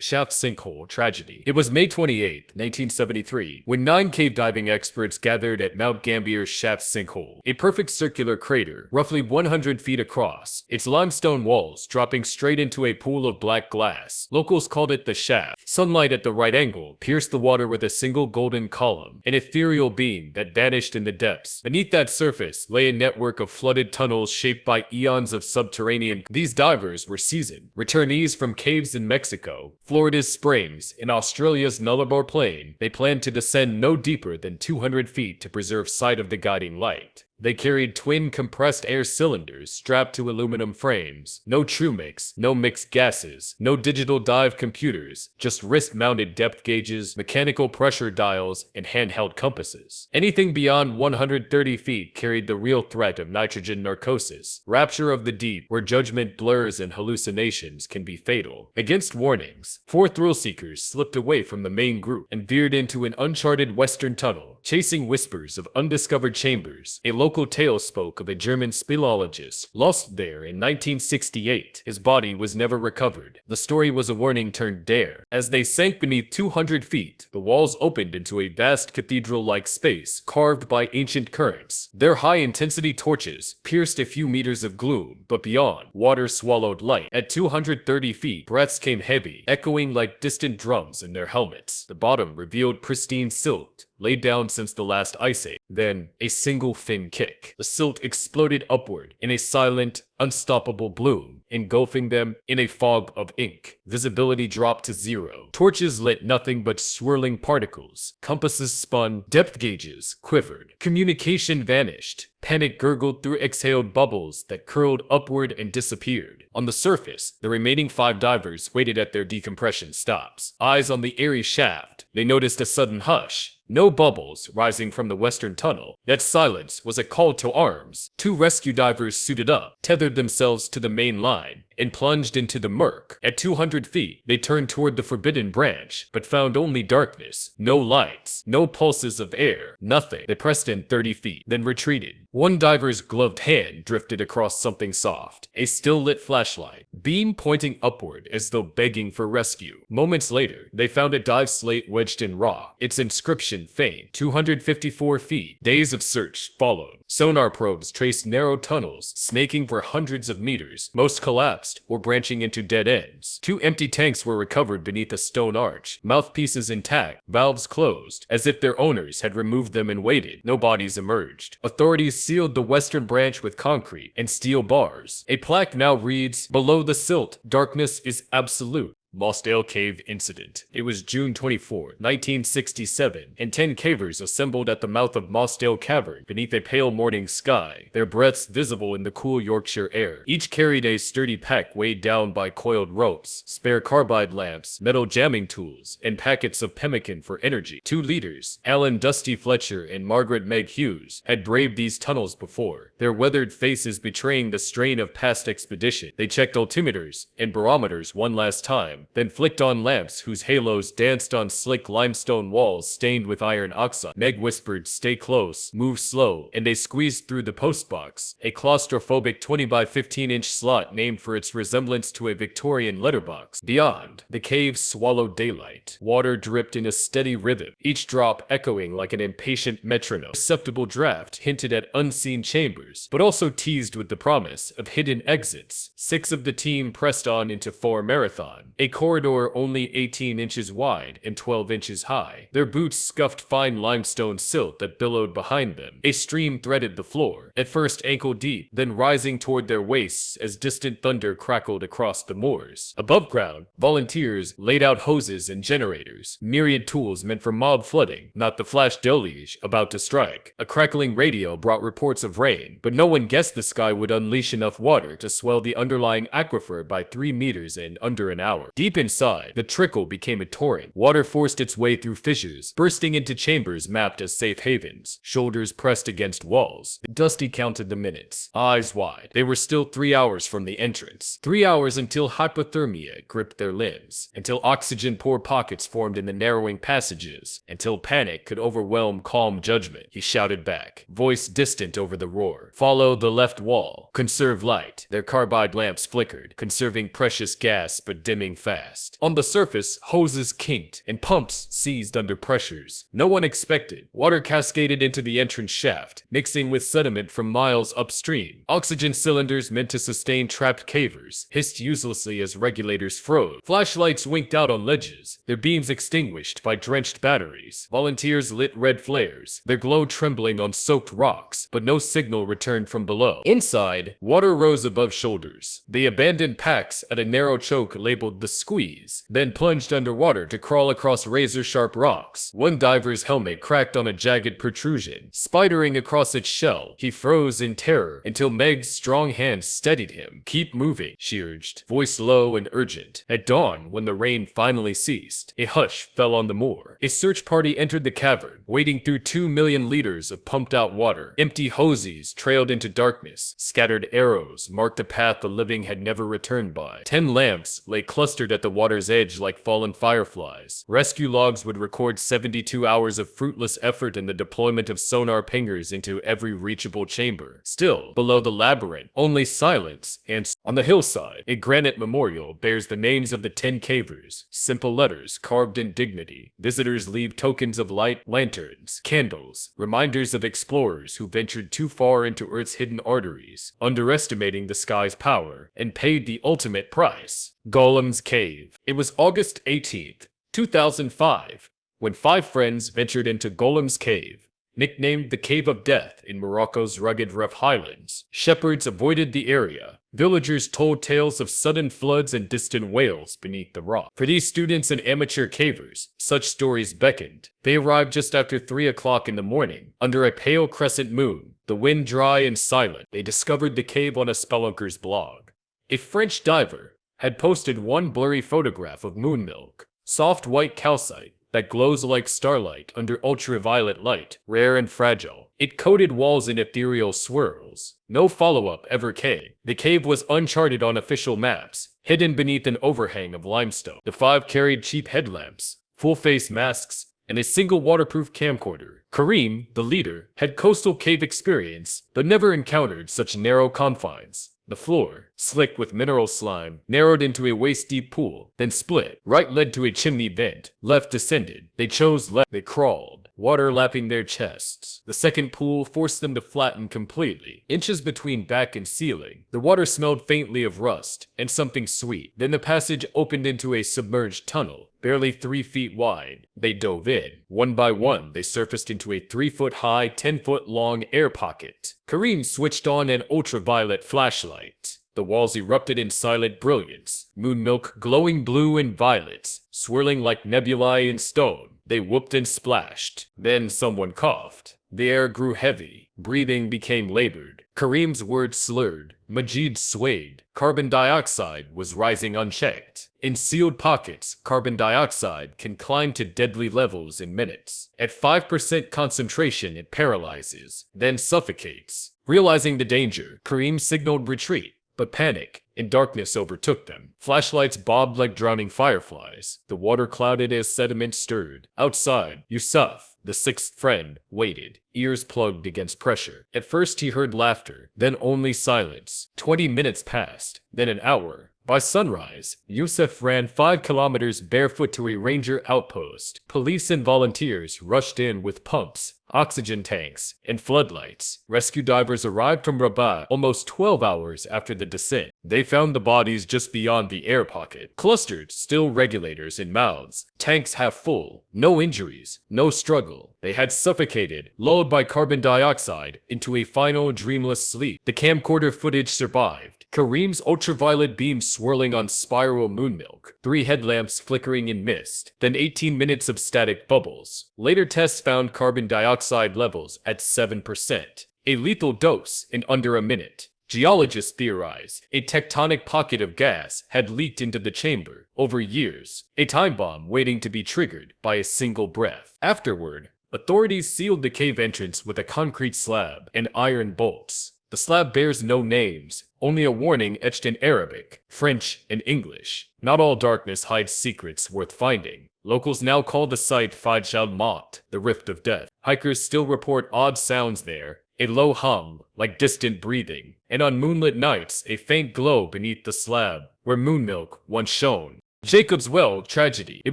Shaft Sinkhole Tragedy. It was May 28, 1973, when 9 cave diving experts gathered at Mount Gambier's Shaft Sinkhole, a perfect circular crater, roughly 100 feet across, its limestone walls dropping straight into a pool of black glass. Locals called it the Shaft. Sunlight at the right angle pierced the water with a single golden column, an ethereal beam that vanished in the depths. Beneath that surface lay a network of flooded tunnels shaped by eons of subterranean. These divers were seasoned, returnees from caves in Mexico, Florida's Springs, and Australia's Nullarbor Plain. They planned to descend no deeper than 200 feet to preserve sight of the guiding light. They carried twin compressed air cylinders strapped to aluminum frames. No true mix, no mixed gases, no digital dive computers, just wrist-mounted depth gauges, mechanical pressure dials, and handheld compasses. Anything beyond 130 feet carried the real threat of nitrogen narcosis, rapture of the deep, where judgment blurs and hallucinations can be fatal. Against warnings, 4 thrill-seekers slipped away from the main group and veered into an uncharted western tunnel, chasing whispers of undiscovered chambers. A local tale spoke of a German speleologist lost there in 1968. His body was never recovered. The story was a warning turned dare. As they sank beneath 200 feet, the walls opened into a vast cathedral-like space carved by ancient currents. Their high-intensity torches pierced a few meters of gloom, but beyond, water swallowed light. At 230 feet, breaths came heavy, echoing like distant drums in their helmets. The bottom revealed pristine silt, laid down since the last ice age. Then, a single fin kick. The silt exploded upward in a silent, unstoppable bloom, engulfing them in a fog of ink. Visibility dropped to 0. Torches lit nothing but swirling particles. Compasses spun, depth gauges quivered. Communication vanished. Panic gurgled through exhaled bubbles that curled upward and disappeared. On the surface, the remaining 5 divers waited at their decompression stops. Eyes on the airy shaft, they noticed a sudden hush. No bubbles rising from the western tunnel. That silence was a call to arms. 2 rescue divers suited up, tethered themselves to the main line, and plunged into the murk. At 200 feet, they turned toward the forbidden branch, but found only darkness. No lights, no pulses of air, nothing. They pressed in 30 feet, then retreated. One diver's gloved hand drifted across something soft, a still-lit flashlight, beam pointing upward as though begging for rescue. Moments later, they found a dive slate wedged in rock, its inscription faint. 254 feet. Days of search followed. Sonar probes traced narrow tunnels, snaking for hundreds of meters. Most collapsed or branching into dead ends. 2 empty tanks were recovered beneath a stone arch, mouthpieces intact, valves closed, as if their owners had removed them and waited. No bodies emerged. Authorities sealed the western branch with concrete and steel bars. A plaque now reads, "Below the silt, darkness is absolute." Mossdale Cave Incident. It was June 24, 1967, and 10 cavers assembled at the mouth of Mossdale Cavern beneath a pale morning sky, their breaths visible in the cool Yorkshire air. Each carried a sturdy pack weighed down by coiled ropes, spare carbide lamps, metal jamming tools, and packets of pemmican for energy. 2 leaders, Alan Dusty Fletcher and Margaret Meg Hughes, had braved these tunnels before, their weathered faces betraying the strain of past expedition. They checked altimeters and barometers one last time, then flicked on lamps whose halos danced on slick limestone walls stained with iron oxide. Meg whispered, "Stay close, move slow," and they squeezed through the postbox, a claustrophobic 20 by 15-inch slot named for its resemblance to a Victorian letterbox. Beyond, the cave swallowed daylight. Water dripped in a steady rhythm, each drop echoing like an impatient metronome. A perceptible draft hinted at unseen chambers, but also teased with the promise of hidden exits. 6 of the team pressed on into 4 Marathon, a corridor only 18 inches wide and 12 inches high. Their boots scuffed fine limestone silt that billowed behind them. A stream threaded the floor, at first ankle deep, then rising toward their waists as distant thunder crackled across the moors. Above ground, volunteers laid out hoses and generators, myriad tools meant for mob flooding, not the flash deluge about to strike. A crackling radio brought reports of rain, but no one guessed the sky would unleash enough water to swell the underlying aquifer by 3 meters in under an hour. Deep inside, the trickle became a torrent. Water forced its way through fissures, bursting into chambers mapped as safe havens, shoulders pressed against walls. Dusty counted the minutes, eyes wide. They were still 3 hours from the entrance. 3 hours until hypothermia gripped their limbs, until oxygen-poor pockets formed in the narrowing passages, until panic could overwhelm calm judgment. He shouted back, voice distant over the roar. "Follow the left wall. Conserve light." Their carbide lamps flickered, conserving precious gas but dimming fast. fast. On the surface, hoses kinked and pumps seized under pressures no one expected. Water cascaded into the entrance shaft, mixing with sediment from miles upstream. Oxygen cylinders meant to sustain trapped cavers hissed uselessly as regulators froze. Flashlights winked out on ledges, their beams extinguished by drenched batteries. Volunteers lit red flares, their glow trembling on soaked rocks, but no signal returned from below. Inside, water rose above shoulders. They abandoned packs at a narrow choke labeled the Squeeze, then plunged underwater to crawl across razor-sharp rocks. One diver's helmet cracked on a jagged protrusion. Spidering across its shell, he froze in terror until Meg's strong hand steadied him. "Keep moving," she urged, voice low and urgent. At dawn, when the rain finally ceased, a hush fell on the moor. A search party entered the cavern, wading through 2 million liters of pumped-out water. Empty hoses trailed into darkness. Scattered arrows marked a path the living had never returned by. 10 lamps lay clustered at the water's edge like fallen fireflies. Rescue logs would record 72 hours of fruitless effort in the deployment of sonar pingers into every reachable chamber. Still, below the labyrinth, only silence and on the hillside, a granite memorial bears the names of the 10 cavers. Simple letters carved in dignity. Visitors leave tokens of light, lanterns, candles, reminders of explorers who ventured too far into Earth's hidden arteries, underestimating the sky's power, and paid the ultimate price. Gollum's Cave. It was August 18th, 2005, when 5 friends ventured into Gollum's Cave. Nicknamed the Cave of Death in Morocco's rugged rough highlands, shepherds avoided the area. Villagers told tales of sudden floods and distant wails beneath the rock. For these students and amateur cavers, such stories beckoned. They arrived just after 3 o'clock in the morning, under a pale crescent moon, the wind dry and silent. They discovered the cave on a spelunker's blog. A French diver had posted one blurry photograph of moon milk, soft white calcite that glows like starlight under ultraviolet light, rare and fragile. It coated walls in ethereal swirls. No follow-up ever came. The cave was uncharted on official maps, hidden beneath an overhang of limestone. The 5 carried cheap headlamps, full-face masks, and a single waterproof camcorder. Kareem, the leader, had coastal cave experience, but never encountered such narrow confines. The floor, slick with mineral slime, narrowed into a waist-deep pool, then split. Right led to a chimney vent, left descended. They chose left. They crawled, water lapping their chests. The second pool forced them to flatten completely, inches between back and ceiling. The water smelled faintly of rust and something sweet. Then the passage opened into a submerged tunnel, barely 3 feet wide. They dove in. One by one, they surfaced into a 3-foot-high, 10-foot-long air pocket. Kareem switched on an ultraviolet flashlight. The walls erupted in silent brilliance, moon milk glowing blue and violet, swirling like nebulae in stone. They whooped and splashed. Then someone coughed. The air grew heavy. Breathing became labored. Kareem's words slurred. Majid swayed. Carbon dioxide was rising unchecked. In sealed pockets, carbon dioxide can climb to deadly levels in minutes. At 5% concentration, it paralyzes, then suffocates. Realizing the danger, Kareem signaled retreat, but panic and darkness overtook them. Flashlights bobbed like drowning fireflies. The water clouded as sediment stirred. Outside, Yusuf, the 6th friend, waited, ears plugged against pressure. At first he heard laughter, then only silence. 20 minutes passed, then an hour. By sunrise, Yusuf ran 5 kilometers barefoot to a ranger outpost. Police and volunteers rushed in with pumps, oxygen tanks, and floodlights. Rescue divers arrived from Rabat almost 12 hours after the descent. They found the bodies just beyond the air pocket, clustered still regulators in mouths, tanks half full, no injuries, no struggle. They had suffocated, lulled by carbon dioxide, into a final dreamless sleep. The camcorder footage survived. Kareem's ultraviolet beams swirling on spiral moon milk, 3 headlamps flickering in mist, then 18 minutes of static bubbles. Later tests found carbon dioxide levels at 7%, a lethal dose in under a minute. Geologists theorize a tectonic pocket of gas had leaked into the chamber over years, a time bomb waiting to be triggered by a single breath. Afterward, authorities sealed the cave entrance with a concrete slab and iron bolts. The slab bears no names, only a warning etched in Arabic, French, and English. Not all darkness hides secrets worth finding. Locals now call the site Faj al-Maut, the Rift of Death. Hikers still report odd sounds there, a low hum, like distant breathing, and on moonlit nights, a faint glow beneath the slab, where moon milk once shone. Jacob's Well tragedy. It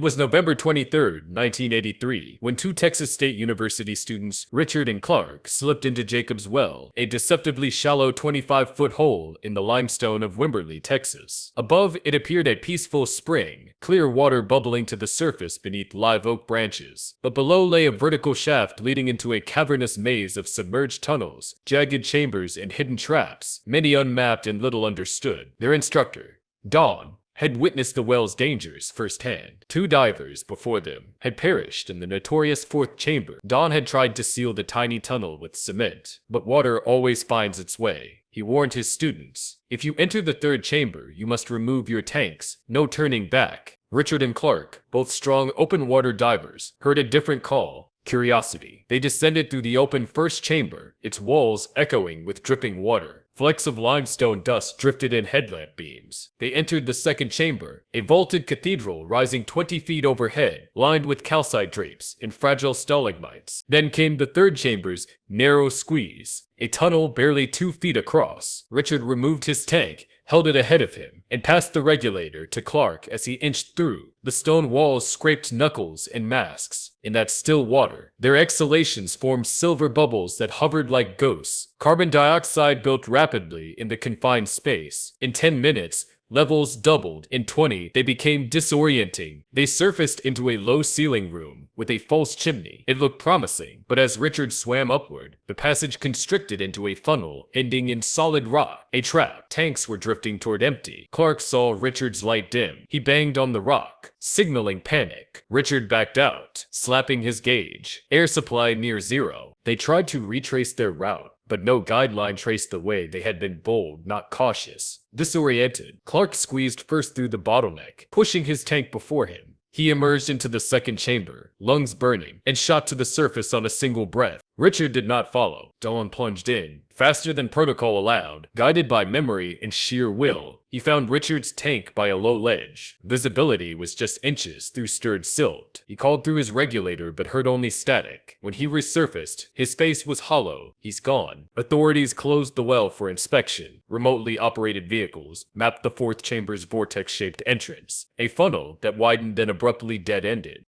was November 23rd, 1983, when two Texas State University students, Richard and Clark, slipped into Jacob's Well, a deceptively shallow 25-foot hole in the limestone of Wimberley, Texas. Above, it appeared a peaceful spring, clear water bubbling to the surface beneath live oak branches. But below lay a vertical shaft leading into a cavernous maze of submerged tunnels, jagged chambers, and hidden traps, many unmapped and little understood. Their instructor, Dawn, had witnessed the well's dangers firsthand. Two divers before them had perished in the notorious fourth chamber. Dawn had tried to seal the tiny tunnel with cement, but water always finds its way. He warned his students, if you enter the third chamber, you must remove your tanks, no turning back. Richard and Clark, both strong open water divers, heard a different call. Curiosity. They descended through the open first chamber, its walls echoing with dripping water. Flecks of limestone dust drifted in headlamp beams. They entered the second chamber, a vaulted cathedral rising 20 feet overhead, lined with calcite drapes and fragile stalagmites. Then came the third chamber's narrow squeeze, a tunnel barely 2 feet across. Richard removed his tank, held it ahead of him, and passed the regulator to Clark as he inched through. The stone walls scraped knuckles and masks. In that still water, their exhalations formed silver bubbles that hovered like ghosts. Carbon dioxide built rapidly in the confined space. In 10 minutes, levels doubled. In 20, they became disorienting. They surfaced into a low ceiling room with a false chimney. It looked promising, but as Richard swam upward, the passage constricted into a funnel, ending in solid rock. A trap. Tanks were drifting toward empty. Clark saw Richard's light dim. He banged on the rock, signaling panic. Richard backed out, slapping his gauge. Air supply near zero. They tried to retrace their route, but no guideline traced the way. They had been bold, not cautious. Disoriented, Clark squeezed first through the bottleneck, pushing his tank before him. He emerged into the second chamber, lungs burning, and shot to the surface on a single breath. Richard did not follow. Dawn plunged in, faster than protocol allowed. Guided by memory and sheer will, he found Richard's tank by a low ledge. Visibility was just inches through stirred silt. He called through his regulator but heard only static. When he resurfaced, his face was hollow. He's gone. Authorities closed the well for inspection. Remotely operated vehicles mapped the fourth chamber's vortex-shaped entrance, a funnel that widened then abruptly dead-ended.